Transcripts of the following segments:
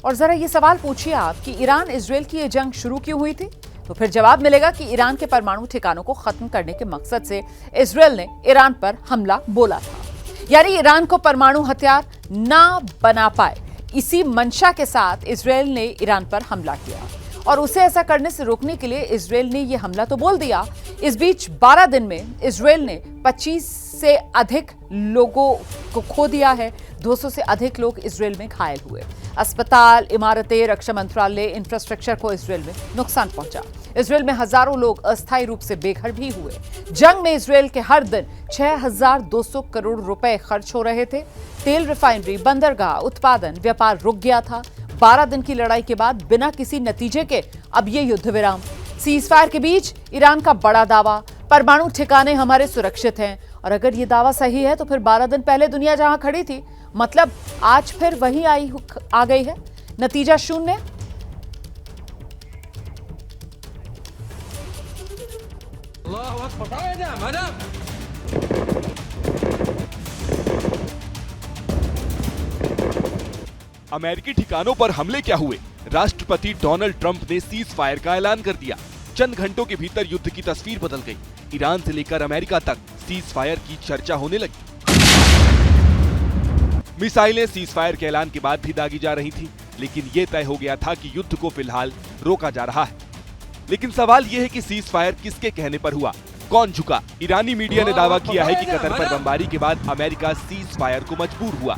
और जरा ये सवाल पूछिए आप कि ईरान इजरायल की ये जंग शुरू क्यों हुई थी, तो फिर जवाब मिलेगा कि ईरान के परमाणु ठिकानों को खत्म करने के मकसद से इजरायल ने ईरान पर हमला बोला था। यानी ईरान को परमाणु हथियार ना बना पाए, इसी मंशा के साथ इजरायल ने ईरान पर हमला किया और उसे ऐसा करने से रोकने के लिए इजरायल ने यह हमला तो बोल दिया। इस बीच 12 दिन में इजरायल ने 25 से अधिक लोगों को खो दिया है, 200 से अधिक लोग इजरायल में घायल हुए। अस्पताल, इमारतें, रक्षा मंत्रालय, इंफ्रास्ट्रक्चर को इजरायल में नुकसान पहुंचा। इजरायल में हजारों लोग अस्थायी रूप से बेघर भी हुए। जंग में इजरायल के हर दिन 6,200 करोड़ रुपए खर्च हो रहे थे। तेल रिफाइनरी, बंदरगाह, उत्पादन, व्यापार रुक गया था। 12 दिन की लड़ाई के बाद बिना किसी नतीजे के अब ये युद्ध विराम। सीजफायर के बीच ईरान का बड़ा दावा, परमाणु ठिकाने हमारे सुरक्षित हैं। और अगर ये दावा सही है तो फिर 12 दिन पहले दुनिया जहां खड़ी थी, मतलब आज फिर वही आ गई है। नतीजा शून्य। अमेरिकी ठिकानों पर हमले क्या हुए? राष्ट्रपति डोनाल्ड ट्रंप ने सीज फायर का ऐलान कर दिया। चंद घंटों के भीतर युद्ध की तस्वीर बदल गई। ईरान से लेकर अमेरिका तक सीज फायर की चर्चा होने लगी। मिसाइलें सीज फायर के ऐलान के बाद भी दागी जा रही थी, लेकिन यह तय हो गया था कि युद्ध को फिलहाल रोका जा रहा है। लेकिन सवाल यह है कि सीज फायर किसके कहने पर हुआ, कौन झुका? ईरानी मीडिया ने दावा किया है कि कतर पर बमबारी के बाद अमेरिका सीज फायर को मजबूर हुआ।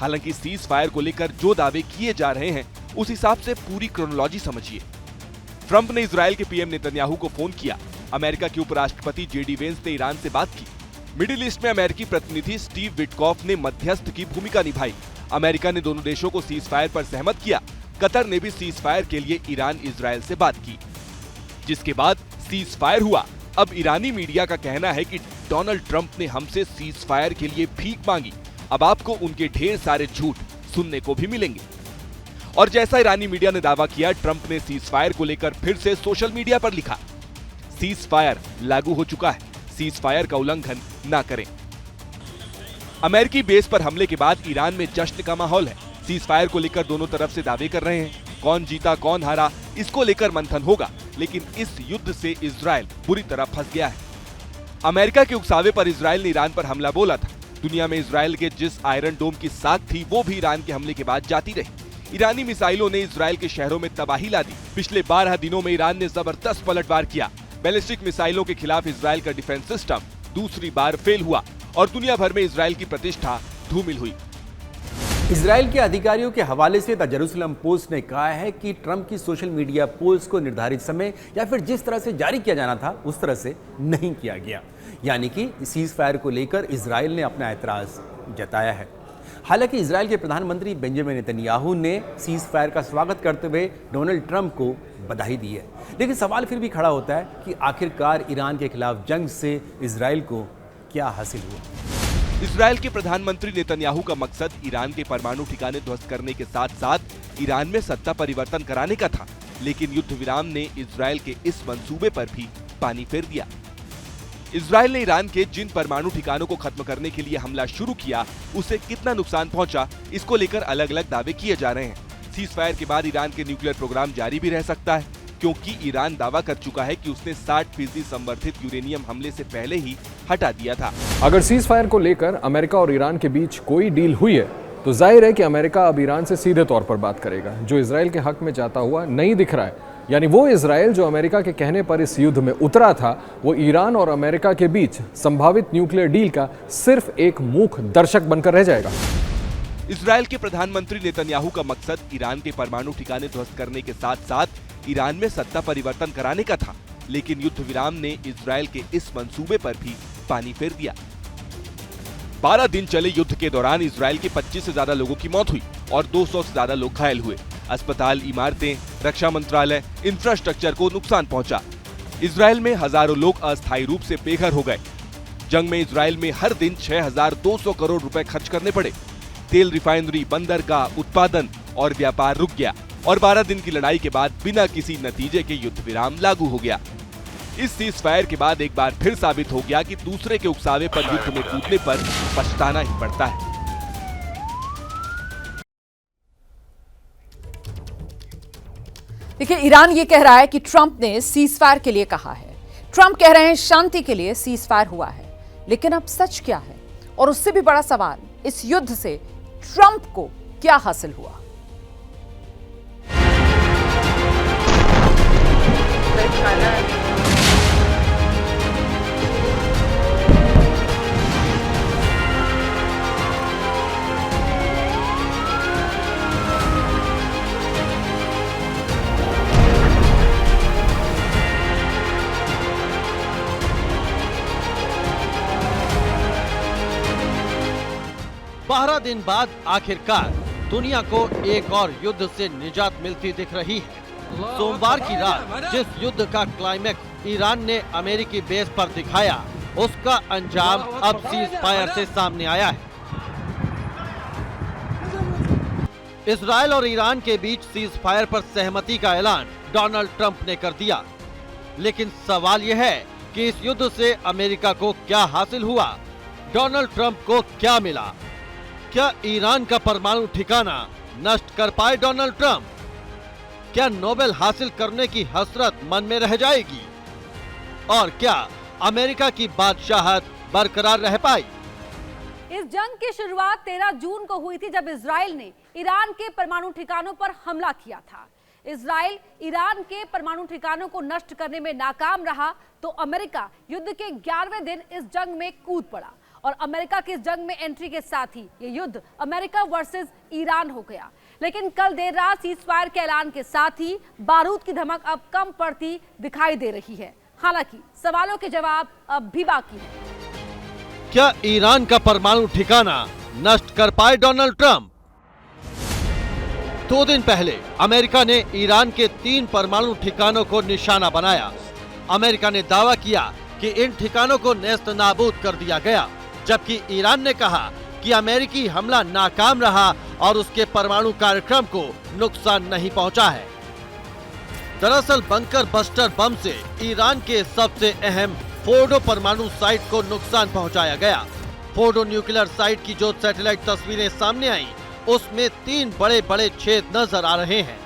हालांकि सीज फायर को लेकर जो दावे किए जा रहे हैं उस हिसाब से पूरी क्रोनोलॉजी समझिए। ट्रंप ने इजरायल के पीएम नेतन्याहू को फोन किया। अमेरिका के उपराष्ट्रपति जेडी वेंस ने ईरान से बात की। मिडिल ईस्ट में अमेरिकी प्रतिनिधि स्टीव विटकॉफ ने मध्यस्थ की भूमिका निभाई। अमेरिका ने दोनों देशों को सीज फायर पर सहमत किया। कतर ने भी सीज फायर के लिए ईरान इजरायल से बात की, जिसके बाद सीज फायर हुआ। अब ईरानी मीडिया का कहना है कि डोनाल्ड ट्रंप ने हमसे सीज फायर के लिए भीख मांगी। अब आपको उनके ढेर सारे झूठ सुनने को भी मिलेंगे। और जैसा ईरानी मीडिया ने दावा किया, ट्रंप ने सीज फायर को लेकर फिर से सोशल मीडिया पर लिखा, सीज फायर लागू हो चुका है, सीज फायर का उल्लंघन ना करें। अमेरिकी बेस पर हमले के बाद ईरान में जश्न का माहौल है। सीज फायर को लेकर दोनों तरफ से दावे कर रहे हैं। कौन जीता कौन हारा, इसको लेकर मंथन होगा, लेकिन इस युद्ध से इजरायल बुरी तरह फंस गया है। अमेरिका के उकसावे पर इजरायल ने ईरान पर हमला बोला था। दुनिया में इजरायल के जिस आयरन डोम की साख थी, वो भी ईरान के हमले के बाद जाती रही। ईरानी मिसाइलों ने इजरायल के शहरों में तबाही ला दी। पिछले 12 दिनों में ईरान ने जबरदस्त पलटवार किया। बैलिस्टिक मिसाइलों के खिलाफ इजरायल का डिफेंस सिस्टम दूसरी बार फेल हुआ और दुनिया भर में इजरायल की प्रतिष्ठा धूमिल हुई। इजरायल के अधिकारियों के हवाले से द जेरूसलम पोस्ट ने कहा है कि ट्रंप की सोशल मीडिया पोस्ट को निर्धारित समय या फिर जिस तरह से जारी किया जाना था उस तरह से नहीं किया गया, यानी कि सीज फायर को लेकर इजरायल ने अपना एतराज जताया है। हालांकि इजरायल के प्रधानमंत्री बेंजामिन नेतन्याहू ने सीज फायर का स्वागत करते हुए डोनाल्ड ट्रंप को बधाई दी है, लेकिन सवाल फिर भी खड़ा होता है कि आखिरकार ईरान के खिलाफ जंग से इजरायल को क्या हासिल हुआ। इजरायल के प्रधानमंत्री नेतन्याहू का मकसद ईरान के परमाणु ठिकाने ध्वस्त करने के साथ साथ ईरान में सत्ता परिवर्तन कराने का था, लेकिन युद्ध विराम ने इजरायल के इस मंसूबे पर भी पानी फेर दिया। इजरायल ने ईरान के जिन परमाणु ठिकानों को खत्म करने के लिए हमला शुरू किया, उसे कितना नुकसान पहुंचा, इसको लेकर अलग अलग दावे किए जा रहे हैं। सीज फायर के बाद ईरान के न्यूक्लियर प्रोग्राम जारी भी रह सकता है, क्योंकि ईरान दावा कर चुका है कि उसने 60% संवर्धित यूरेनियम हमले से पहले ही हटा दिया था। अगर सीज फायर को लेकर अमेरिका और ईरान के बीच कोई डील हुई है तो जाहिर है कि अमेरिका अब ईरान से सीधे तौर पर बात करेगा। जो इजरायल के हक में जाता हुआ नहीं दिख रहा है, यानी वो इजराइल जो अमेरिका के कहने पर इस युद्ध में उतरा था, वो ईरान और अमेरिका के बीच संभावित न्यूक्लियर डील का सिर्फ एक मूक दर्शक बनकर रह जाएगा। इजराइल के प्रधानमंत्री नेतन्याहू का मकसद ईरान के परमाणु ठिकाने ध्वस्त करने के साथ साथ ईरान में सत्ता परिवर्तन कराने का था, लेकिन युद्ध विराम ने इजराइल के इस मंसूबे पर भी पानी फेर दिया। 12 दिन चले युद्ध के दौरान इजराइल के 25 से ज्यादा लोगों की मौत हुई और 200 से ज्यादा लोग घायल हुए। अस्पताल, इमारतें, रक्षा मंत्रालय, इंफ्रास्ट्रक्चर को नुकसान पहुंचा। इजराइल में हजारों लोग अस्थायी रूप से बेघर हो गए। जंग में इजराइल में हर दिन 6,200 करोड़ रुपए खर्च करने पड़े। तेल रिफाइनरी, बंदरगाह, उत्पादन और व्यापार रुक गया और 12 दिन की लड़ाई के बाद बिना किसी नतीजे के युद्ध विराम लागू हो गया। इस सीज फायर के बाद एक बार फिर साबित हो गया कि दूसरे के उकसावे पर युद्ध में कूदने पर पछताना ही पड़ता है। देखिए, ईरान ये कह रहा है कि ट्रंप ने सीज फायर के लिए कहा है। ट्रंप कह रहे हैं शांति के लिए सीज फायर हुआ है, लेकिन अब सच क्या है? और उससे भी बड़ा सवाल, इस युद्ध से ट्रंप को क्या हासिल हुआ? बारह दिन बाद आखिरकार दुनिया को एक और युद्ध से निजात मिलती दिख रही है। सोमवार की रात जिस युद्ध का क्लाइमेक्स ईरान ने अमेरिकी बेस पर दिखाया, उसका अंजाम अब सीज फायर से सामने आया है। इजराइल और ईरान के बीच सीज फायर पर सहमति का ऐलान डोनाल्ड ट्रंप ने कर दिया, लेकिन सवाल यह है कि इस युद्ध से अमेरिका को क्या हासिल हुआ? डोनाल्ड ट्रंप को क्या मिला? क्या ईरान का परमाणु ठिकाना नष्ट कर पाए डोनाल्ड ट्रंप? क्या नोबेल हासिल करने की हसरत मन में रह जाएगी? और क्या अमेरिका की बादशाहत बरकरार रह पाई? इस जंग की शुरुआत 13 जून को हुई थी, जब इजराइल ने ईरान के परमाणु ठिकानों पर हमला किया था। इजराइल ईरान के परमाणु ठिकानों को नष्ट करने में नाकाम रहा तो अमेरिका युद्ध के 11वें दिन इस जंग में कूद पड़ा और अमेरिका की इस जंग में एंट्री के साथ ही ये युद्ध अमेरिका वर्सेस ईरान हो गया। लेकिन कल देर रात सीज फायर के ऐलान के साथ ही बारूद की धमक अब कम पड़ती दिखाई दे रही है। हालांकि सवालों के जवाब अब भी बाकी हैं। क्या ईरान का परमाणु ठिकाना नष्ट कर पाए डोनाल्ड ट्रंप? 2 दिन पहले अमेरिका ने ईरान के 3 परमाणु ठिकानों को निशाना बनाया। अमेरिका ने दावा किया कि इन ठिकानों को नेस्त नाबूद कर दिया गया, जबकि ईरान ने कहा कि अमेरिकी हमला नाकाम रहा और उसके परमाणु कार्यक्रम को नुकसान नहीं पहुंचा है। दरअसल बंकर बस्टर बम से ईरान के सबसे अहम फोर्डो परमाणु साइट को नुकसान पहुंचाया गया। फोर्डो न्यूक्लियर साइट की जो सैटेलाइट तस्वीरें सामने आई, उसमें 3 बड़े बड़े छेद नजर आ रहे हैं।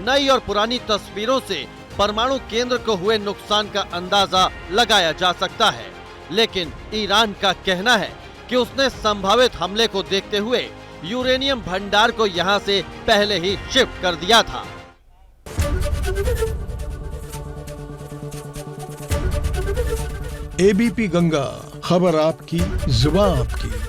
नई और पुरानी तस्वीरों से परमाणु केंद्र को हुए नुकसान का अंदाजा लगाया जा सकता है, लेकिन ईरान का कहना है कि उसने संभावित हमले को देखते हुए यूरेनियम भंडार को यहां से पहले ही शिफ्ट कर दिया था। एबीपी गंगा, खबर आपकी, जुबान आपकी।